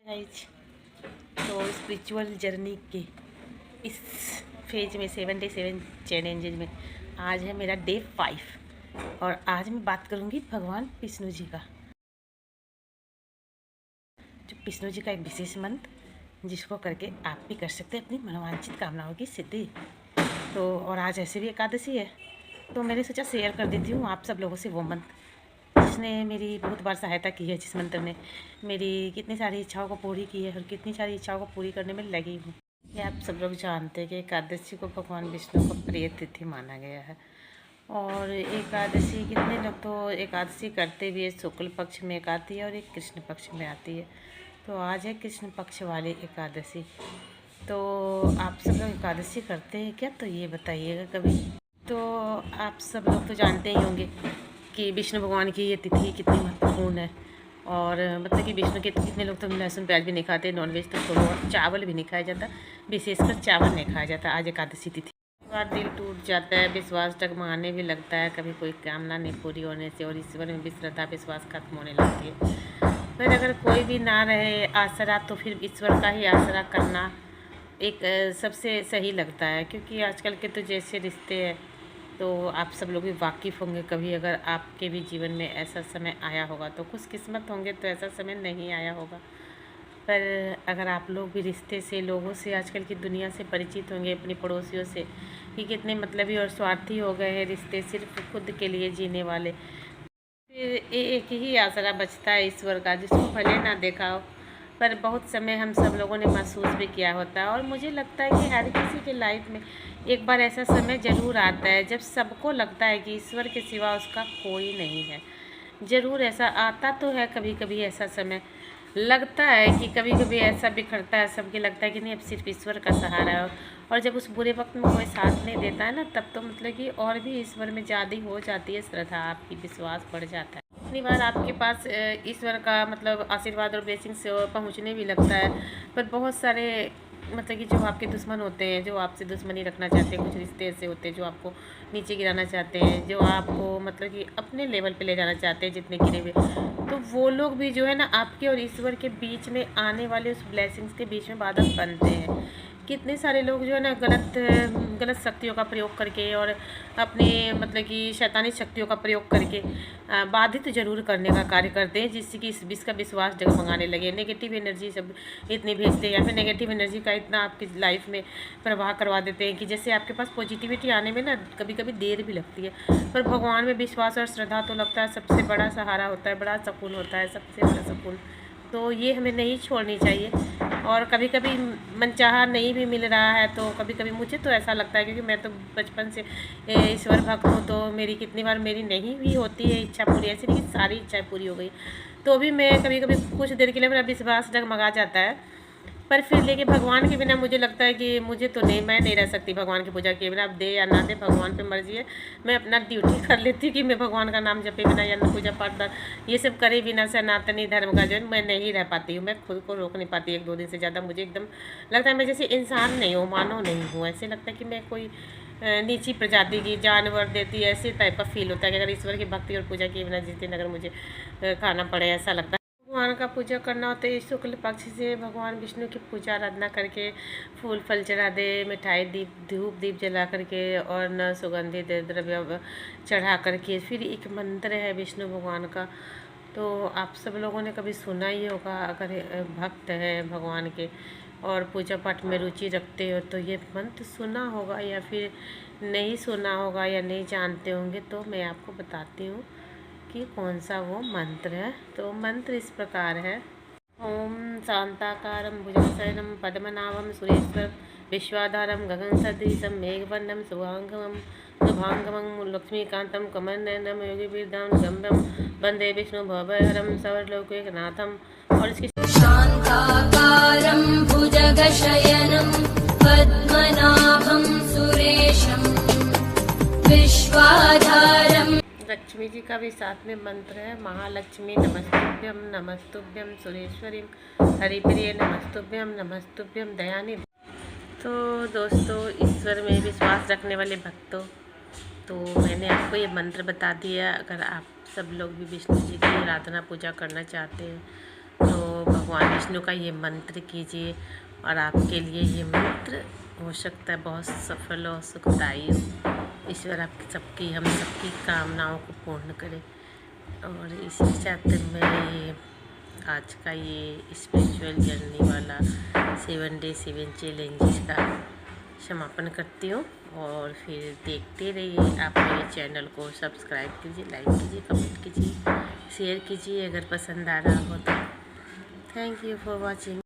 Guys, तो spiritual journey के इस फेज में 77 चैलेंजेज में आज है मेरा डे 5 और आज मैं बात करूंगी भगवान विष्णु जी का। जो विष्णु जी का एक विशेष मंत्र जिसको करके आप भी कर सकते हैं अपनी मनोवांछित कामनाओं की सिद्धि। तो और आज ऐसे भी एकादशी है तो मैंने सोचा शेयर कर देती हूँ आप सब लोगों से वो मंत्र जिसने मेरी बहुत बार सहायता की है, जिस मंत्र ने मेरी कितनी सारी इच्छाओं को पूरी की है और कितनी सारी इच्छाओं को पूरी करने में लगी हूँ। ये आप सब लोग जानते हैं कि एकादशी को भगवान विष्णु को प्रिय तिथि माना गया है और एकादशी कितने लोग तो एकादशी करते भी है, शुक्ल पक्ष में एक आती है और एक कृष्ण पक्ष में आती है। तो आज है कृष्ण पक्ष वाली एकादशी। तो आप सब लोग एकादशी करते हैं क्या? तो ये बताइएगा कभी। तो आप सब लोग तो जानते ही होंगे कि विष्णु भगवान की ये तिथि कितनी महत्वपूर्ण है और मतलब कि विष्णु के कितने लोग तो लहसुन प्याज भी नहीं खाते, नॉनवेज तो छोड़ो, और चावल भी नहीं खाया जाता, विशेषकर चावल नहीं खाया जाता आज एकादशी तिथि। बार दिल टूट जाता है, विश्वास डगमगाने भी लगता है कभी कोई कामना नहीं पूरी होने से और ईश्वर में भी श्रद्धा विश्वास खत्म होने लगती है। फिर अगर कोई भी ना रहे आसरा तो फिर ईश्वर का ही आसरा करना एक सबसे सही लगता है, क्योंकि आजकल के तो जैसे रिश्ते हैं तो आप सब लोग भी वाकिफ़ होंगे। कभी अगर आपके भी जीवन में ऐसा समय आया होगा तो खुशकिस्मत होंगे, तो ऐसा समय नहीं आया होगा। पर अगर आप लोग भी रिश्ते से, लोगों से, आजकल की दुनिया से परिचित होंगे, अपने पड़ोसियों से, कि कितने मतलबी और स्वार्थी हो गए हैं रिश्ते, सिर्फ खुद के लिए जीने वाले। फिर एक ही आसरा बचता है ईश्वर का, जिसको भले ना देखा हो पर बहुत समय हम सब लोगों ने महसूस भी किया होता है। और मुझे लगता है कि हर किसी के लाइफ में एक बार ऐसा समय ज़रूर आता है जब सबको लगता है कि ईश्वर के सिवा उसका कोई नहीं है। ज़रूर ऐसा आता तो है, कभी कभी ऐसा समय लगता है कि कभी कभी ऐसा बिखरता है, सबके लगता है कि नहीं अब सिर्फ ईश्वर का सहारा है। और जब उस बुरे वक्त में कोई साथ नहीं देता है ना, तब तो मतलब कि और भी ईश्वर में ज़्यादा हो जाती है श्रद्धा, आपकी विश्वास बढ़ जाता है। इतनी बार आपके पास ईश्वर का मतलब आशीर्वाद और ब्लेसिंग्स पहुंचने भी लगता है। पर बहुत सारे मतलब कि जो आपके दुश्मन होते हैं, जो आपसे दुश्मनी रखना चाहते हैं, कुछ रिश्ते ऐसे होते हैं जो आपको नीचे गिराना चाहते हैं, जो आपको मतलब कि अपने लेवल पे ले जाना चाहते हैं जितने गिरे हुए, तो वो लोग भी जो है ना आपके और ईश्वर के बीच में आने वाले उस ब्लेसिंग्स के बीच में बाधक बनते हैं। कितने सारे लोग जो है ना गलत शक्तियों का प्रयोग करके और अपने मतलब कि शैतानी शक्तियों का प्रयोग करके बाधित जरूर करने का कार्य करते हैं, जिससे कि इसका विश्वास डगमगाने लगे। नेगेटिव एनर्जी सब इतनी भेजते हैं या फिर नेगेटिव एनर्जी का इतना आपकी लाइफ में प्रवाह करवा देते हैं कि जैसे आपके पास पॉजिटिविटी आने में ना कभी कभी देर भी लगती है। पर भगवान में विश्वास और श्रद्धा तो लगता है सबसे बड़ा सहारा होता है, बड़ा सुकून होता है, सबसे बड़ा सुकून। तो ये हमें नहीं छोड़नी चाहिए। और कभी कभी मनचाहा नहीं भी मिल रहा है तो कभी कभी मुझे तो ऐसा लगता है, क्योंकि मैं तो बचपन से ईश्वर भक्त हूँ, तो मेरी कितनी बार मेरी नहीं भी होती है इच्छा पूरी, ऐसी नहीं कि सारी इच्छाएं पूरी हो गई, तो भी मैं कभी कभी कुछ देर के लिए मेरा विश्वास डगमगा जाता है। पर फिर लेके भगवान के बिना मुझे लगता है कि मुझे तो नहीं, मैं नहीं रह सकती भगवान की पूजा किए बिना। अब दे या ना दे भगवान पे मर्जी है। मैं अपना ड्यूटी कर लेती हूँ कि मैं भगवान का नाम जपे बिना या पूजा पाठ ये सब करे बिना सनातनी धर्म का जो है मैं नहीं रह पाती हूँ। मैं खुद को रोक नहीं पाती 1-2 दिन से ज़्यादा। मुझे एकदम लगता है मैं जैसे इंसान नहीं हूँ, मानव नहीं हूँ। ऐसे लगता है कि मैं कोई नीची प्रजाति की जानवर देती ऐसे टाइप का फील होता है कि अगर ईश्वर की भक्ति और पूजा किए बिना जिस दिन अगर मुझे खाना पड़े, ऐसा लगता है। भगवान का पूजा करना होता है शुक्ल पक्ष से भगवान विष्णु की पूजा आराधना करके फूल फल चढ़ा दे, मिठाई धूप दीप जला करके और न सुगंधित द्रव्य चढ़ा करके। फिर एक मंत्र है विष्णु भगवान का, तो आप सब लोगों ने कभी सुना ही होगा। अगर भक्त है भगवान के और पूजा पाठ में रुचि रखते हो तो ये मंत्र सुना होगा, या फिर नहीं सुना होगा या नहीं जानते होंगे, तो मैं आपको बताती हूँ कि कौन सा वो मंत्र है। तो मंत्र इस प्रकार है। ओम शांताकारं भुजगशयनं पद्मनाभं सुरेश्वरं विश्वाधारं गगनसदृशं मेघवर्णं शुभांगमं लक्ष्मीकांतं कमलनयनं योगिभिर्धां गम्यं वंदे विष्णु भवभयहरं सर्वलोकैकनाथं। और इसकी शांताकारं भुजगशयनं पद्मनाभं सुरेशं विश्वाधारं। लक्ष्मी जी का भी साथ में मंत्र है। महालक्ष्मी नमस्तुभ्यम नमस्तुभ्यम सुरेश्वरी हरिप्रिय नमस्तुभ्यम नमस्तुभ्यम दयानी। तो दोस्तों, ईश्वर में विश्वास रखने वाले भक्तों, तो मैंने आपको ये मंत्र बता दिया। अगर आप सब लोग भी विष्णु जी की आराधना पूजा करना चाहते हैं तो भगवान विष्णु का ये मंत्र कीजिए और आपके लिए ये मंत्र हो सकता है बहुत सफल और सुखदायी हो। ईश्वर आपकी सबकी हम सबकी कामनाओं को पूर्ण करे। और इसी के साथ मैं ये आज का ये स्पिरिचुअल जर्नी वाला 7 डे 7 चैलेंजेस का समापन करती हूँ। और फिर देखते रहिए। आप मेरे चैनल को सब्सक्राइब कीजिए, लाइक कीजिए, कमेंट कीजिए, शेयर कीजिए अगर पसंद आ रहा हो तो। Thank you for watching.